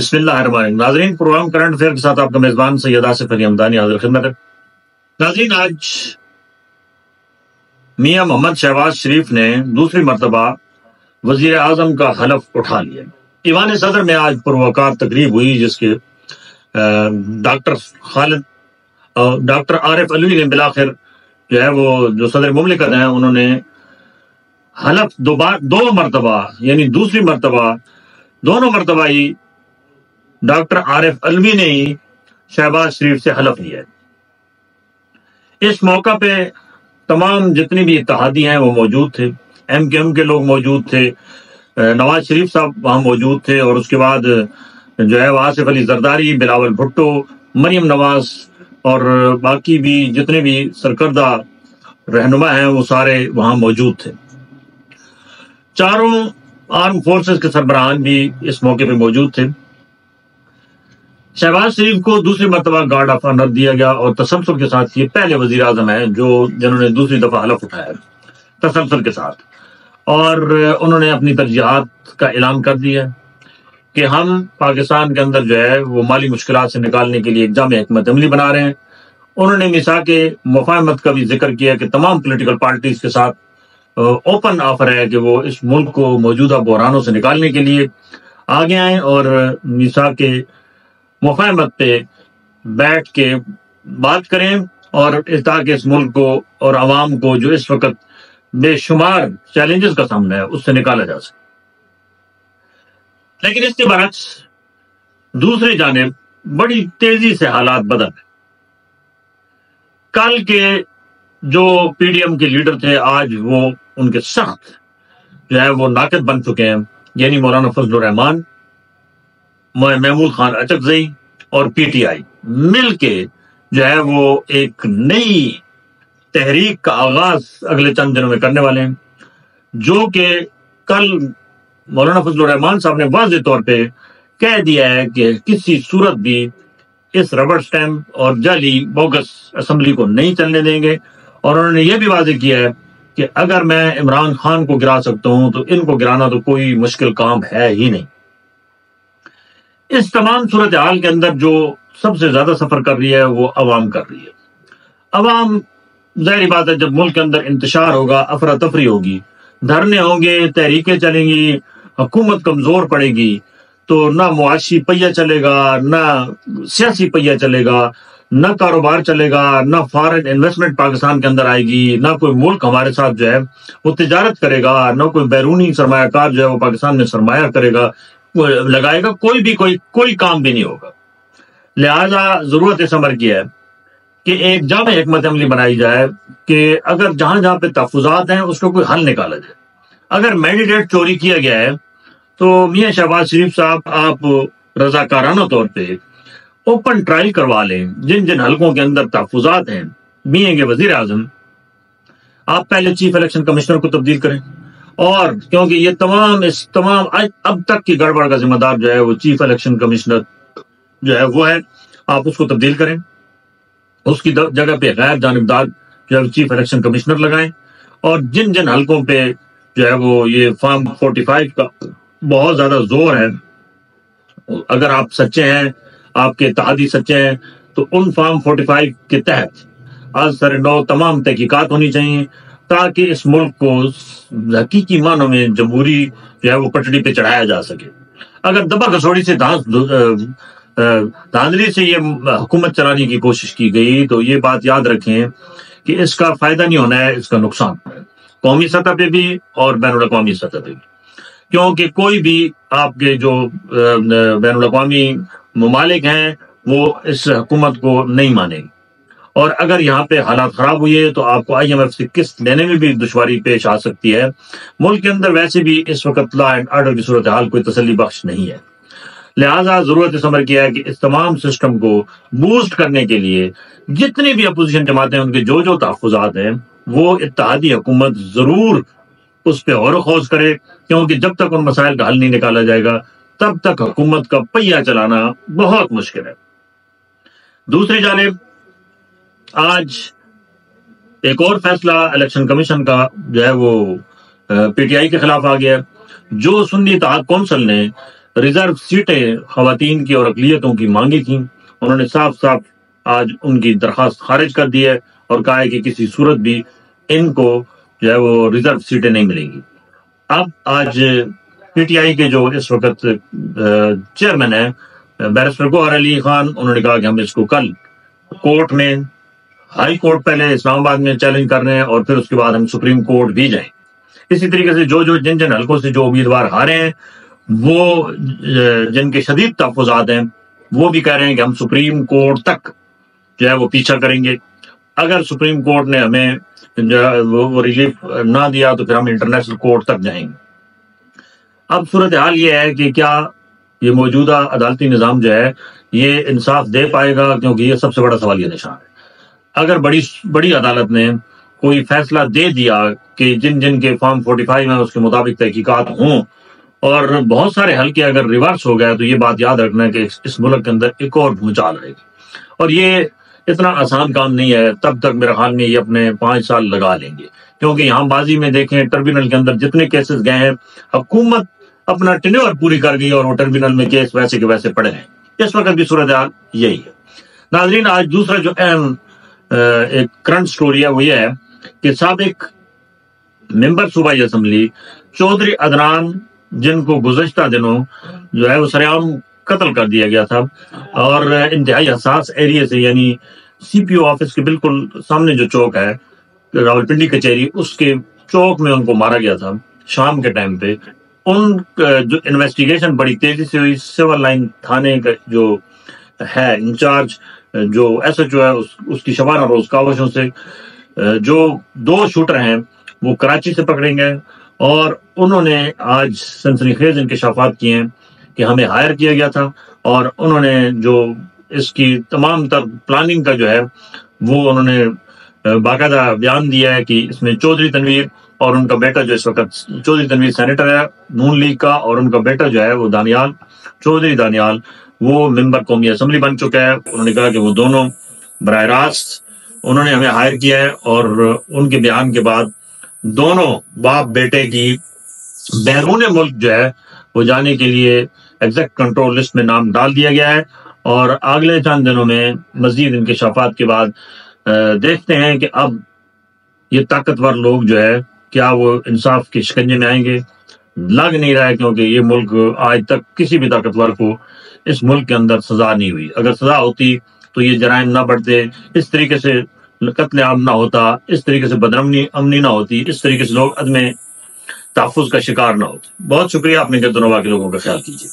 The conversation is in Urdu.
بسم اللہ الرحمن الرحیم۔ ناظرین، پروگرام کرنٹ افیئر کے ساتھ آپ کا میزبان سید آصف علی حمدانی حاضر خدمت ہے۔ ناظرین، آج میاں محمد شہباز شریف نے دوسری مرتبہ وزیر اعظم کا حلف اٹھا لیا۔ ایوان صدر میں آج پروقار تقریب ہوئی جس کے ڈاکٹر عارف علوی نے بالآخر جو ہے وہ جو صدر مملکت ہیں انہوں نے حلف دو مرتبہ یعنی دوسری مرتبہ دونوں مرتبہ ہی ڈاکٹر عارف علوی نے ہی شہباز شریف سے حلف لیا ہے۔ اس موقع پہ تمام جتنی بھی اتحادی ہیں وہ موجود تھے، ایم کے ایم کے لوگ موجود تھے، نواز شریف صاحب وہاں موجود تھے، اور اس کے بعد جو ہے آصف علی زرداری، بلاول بھٹو، مریم نواز اور باقی بھی جتنے بھی سرکردہ رہنما ہیں وہ سارے وہاں موجود تھے۔ چاروں آرم فورسز کے سربراہان بھی اس موقع پہ موجود تھے۔ شہباز شریف کو دوسری مرتبہ گارڈ آف آنر دیا گیا اور تسلسل کے ساتھ یہ پہلے وزیر اعظم ہیں جنہوں نے دوسری دفعہ حلف اٹھایا تسلسل کے ساتھ، اور انہوں نے اپنی ترجیحات کا اعلان کر دیا کہ ہم پاکستان کے اندر جو ہے وہ مالی مشکلات سے نکالنے کے لیے ایک جامع حکمت عملی بنا رہے ہیں۔ انہوں نے میثاق مفاہمت کا بھی ذکر کیا کہ تمام پولیٹیکل پارٹیز کے ساتھ اوپن آفر ہے کہ وہ اس ملک کو موجودہ بحرانوں سے نکالنے کے لیے آگے آئیں اور میثاق مفاہمت پہ بیٹھ کے بات کریں، اور تاکہ اس ملک کو اور عوام کو جو اس وقت بے شمار چیلنجز کا سامنا ہے اس سے نکالا جا سکے۔ لیکن اس کے برعکس دوسری جانب بڑی تیزی سے حالات بدل گئے۔ کل کے جو پی ڈی ایم کے لیڈر تھے آج وہ ان کے سخت جو ہے وہ ناقد بن چکے ہیں، یعنی مولانا فضل الرحمان، محمود خان اچکزئی اور پی ٹی آئی مل کے جو ہے وہ ایک نئی تحریک کا آغاز اگلے چند دنوں میں کرنے والے ہیں، جو کہ کل مولانا فضل الرحمان صاحب نے واضح طور پہ کہہ دیا ہے کہ کسی صورت بھی اس ربڑ سٹیمپ اور جعلی بوگس اسمبلی کو نہیں چلنے دیں گے، اور انہوں نے یہ بھی واضح کیا ہے کہ اگر میں عمران خان کو گرا سکتا ہوں تو ان کو گرانا تو کوئی مشکل کام ہے ہی نہیں۔ اس تمام صورتحال کے اندر جو سب سے زیادہ سفر کر رہی ہے وہ عوام کر رہی ہے۔ عوام ظاہری بات ہے جب ملک کے اندر انتشار ہوگا، افراتفری ہوگی، دھرنے ہوں گے، تحریکیں چلیں گی، حکومت کمزور پڑے گی، تو نہ معاشی پہیہ چلے گا، نہ سیاسی پہیہ چلے گا، نہ کاروبار چلے گا، نہ فارن انویسٹمنٹ پاکستان کے اندر آئے گی، نہ کوئی ملک ہمارے ساتھ جو ہے وہ تجارت کرے گا، نہ کوئی بیرونی سرمایہ کار جو ہے وہ پاکستان میں سرمایہ کرے گا لگائے گا، کوئی کام بھی نہیں ہوگا۔ لہذا ضرورت اس امر کی ہے کہ ایک جامع حکمت عملی بنائی جائے کہ اگر جہاں پہ تحفظات ہیں اس کو کوئی حل نکالا جائے۔ اگر مینڈیٹ چوری کیا گیا ہے تو میاں شہباز شریف صاحب آپ رضاکارانہ طور پہ اوپن ٹرائل کروا لیں، جن حلقوں کے اندر تحفظات ہیں، میاں کے وزیر اعظم آپ پہلے چیف الیکشن کمشنر کو تبدیل کریں، اور کیونکہ یہ تمام اب تک کی گڑبڑ کا ذمہ دار جو ہے وہ چیف الیکشن کمشنر جو ہے وہ ہے، آپ اس کو تبدیل کریں، اس کی جگہ پہ غیر جانبدار جو ہے چیف الیکشن کمشنر لگائیں، اور جن حلقوں پہ جو ہے وہ یہ فارم 45 کا بہت زیادہ زور ہے، اگر آپ سچے ہیں، آپ کے اتحادی سچے ہیں، تو ان فارم 45 کے تحت آج سر نو تمام تحقیقات ہونی چاہیے تاکہ اس ملک کو حقیقی معنوں میں جمہوری جو ہے وہ پٹڑی پہ چڑھایا جا سکے۔ اگر دبا گھسوڑی سے دھاندلی سے یہ حکومت چلانے کی کوشش کی گئی تو یہ بات یاد رکھیں کہ اس کا فائدہ نہیں ہونا ہے، اس کا نقصان ہے، قومی سطح پہ بھی اور بین الاقوامی سطح پہ بھی، کیونکہ کوئی بھی آپ کے جو بین الاقوامی ممالک ہیں وہ اس حکومت کو نہیں مانیں گے، اور اگر یہاں پہ حالات خراب ہوئے تو آپ کو آئی ایم ایف سے قسط لینے میں بھی دشواری پیش آ سکتی ہے۔ ملک کے اندر ویسے بھی اس وقت لا اینڈ آرڈر کی صورتحال کوئی تسلی بخش نہیں ہے، لہٰذا ضرورت اس امر کی ہے کہ اس تمام سسٹم کو بوسٹ کرنے کے لیے جتنی بھی اپوزیشن جماعتیں ان کے جو تحفظات ہیں وہ اتحادی حکومت ضرور اس پہ غور و خوض کرے، کیونکہ جب تک ان مسائل کا حل نہیں نکالا جائے گا تب تک حکومت کا پہیہ چلانا بہت مشکل ہے۔ دوسری جانب آج ایک اور فیصلہ الیکشن کمیشن کا جو ہے وہ پی ٹی آئی کے خلاف آ گیا، جو سنی اتحاد کونسل نے ریزرو سیٹیں خواتین کی اور اقلیتوں کی مانگی تھیں، انہوں نے صاف صاف آج ان کی درخواست خارج کر دی ہے اور کہا ہے کہ کسی صورت بھی ان کو جو ہے وہ ریزرو سیٹیں نہیں ملیں گی۔ اب آج پی ٹی آئی کے جو اس وقت چیئرمین ہیں بیرسٹر گوہر علی خان، انہوں نے کہا کہ ہم اس کو کل کورٹ میں، ہائی کورٹ پہلے اسلام آباد میں چیلنج کر رہے ہیں اور پھر اس کے بعد ہم سپریم کورٹ بھی جائیں۔ اسی طریقے سے جن حلقوں سے جو امیدوار ہارے ہیں، وہ جن کے شدید تحفظات ہیں، وہ بھی کہہ رہے ہیں کہ ہم سپریم کورٹ تک جو ہے وہ پیچھا کریں گے۔ اگر سپریم کورٹ نے ہمیں وہ ریلیف نہ دیا تو پھر ہم انٹرنیشنل کورٹ تک جائیں گے۔ اب صورتحال یہ ہے کہ کیا یہ موجودہ عدالتی نظام جو ہے یہ انصاف دے پائے گا، کیونکہ یہ سب سے بڑا سوالیہ نشان ہے۔ اگر بڑی عدالت نے کوئی فیصلہ دے دیا کہ جن کے فارم 45 ہیں اس کے مطابق تحقیقات ہوں، اور بہت سارے حلقے اگر ریورس ہو گئے، تو یہ بات یاد رکھنا ہے کہ اس ملک کے اندر ایک اور بھونچال آئے گی، اور یہ اتنا آسان کام نہیں ہے۔ تب تک میرے خیال میں یہ اپنے 5 سال لگا لیں گے، کیونکہ یہاں ماضی میں دیکھیں ٹربیونل کے اندر جتنے کیسز گئے ہیں، حکومت اپنا ٹینیور پوری کر گئی اور وہ ٹربیونل میں کیس ویسے کے ویسے پڑے ہیں۔ اس وقت بھی صورتحال یہی ہے۔ ناظرین، آج دوسرا جو اہم ایک کرنٹ سٹوری ہے وہ یہ ہے کہ سابق ممبر صوبائی اسمبلی چودھری عدنان، جن کو گزشتہ دنوں جو ہے وہ سرعام قتل کر دیا گیا تھا، اور انتہائی حساس ایریے سے، یعنی سی پی او آفس کے بالکل سامنے جو چوک ہے راولپنڈی کچہری، اس کے چوک میں ان کو مارا گیا تھا شام کے ٹائم پہ۔ ان جو انویسٹیگیشن بڑی تیزی سے ہوئی، سول لائن تھانے کا جو ہے انچارج، جو ایس ایچ او ہے، اس کی شبانہ روز کاوشوں سے جو 2 شوٹر ہیں وہ کراچی سے پکڑے گئے، اور انہوں نے آج سنسنی خیز انکشافات کیے ہیں کہ ہمیں ہائر کیا گیا تھا، اور انہوں نے جو اس کی تمام تر پلاننگ کا جو ہے وہ انہوں نے باقاعدہ بیان دیا ہے کہ اس میں چودھری تنویر اور ان کا بیٹا، جو اس وقت چودھری تنویر سینیٹر ہے نون لیگ کا، اور ان کا بیٹا جو ہے وہ دانیال چودھری، دانیال وہ ممبر قومی اسمبلی بن چکا ہے۔ انہوں نے کہا کہ وہ دونوں براہ راست انہوں نے ہمیں ہائر کیا ہے، اور ان کے بیان کے بعد دونوں باپ بیٹے کی بیرون ملک جو ہے وہ جانے کے لیے ایگزیکٹ کنٹرول لسٹ میں نام ڈال دیا گیا ہے، اور اگلے چند دنوں میں مزید انکشافات کے بعد دیکھتے ہیں کہ اب یہ طاقتور لوگ جو ہے کیا وہ انصاف کے شکنجے میں آئیں گے۔ لگ نہیں رہا ہے، کیونکہ یہ ملک آج تک کسی بھی طاقتور کو اس ملک کے اندر سزا نہیں ہوئی۔ اگر سزا ہوتی تو یہ جرائم نہ بڑھتے، اس طریقے سے قتل عام نہ ہوتا، اس طریقے سے امنی نہ ہوتی، اس طریقے سے لوگ عدم تحفظ کا شکار نہ ہوتے۔ بہت شکریہ، اپنے گرد و نواح کے لوگوں کا خیال کیجیے۔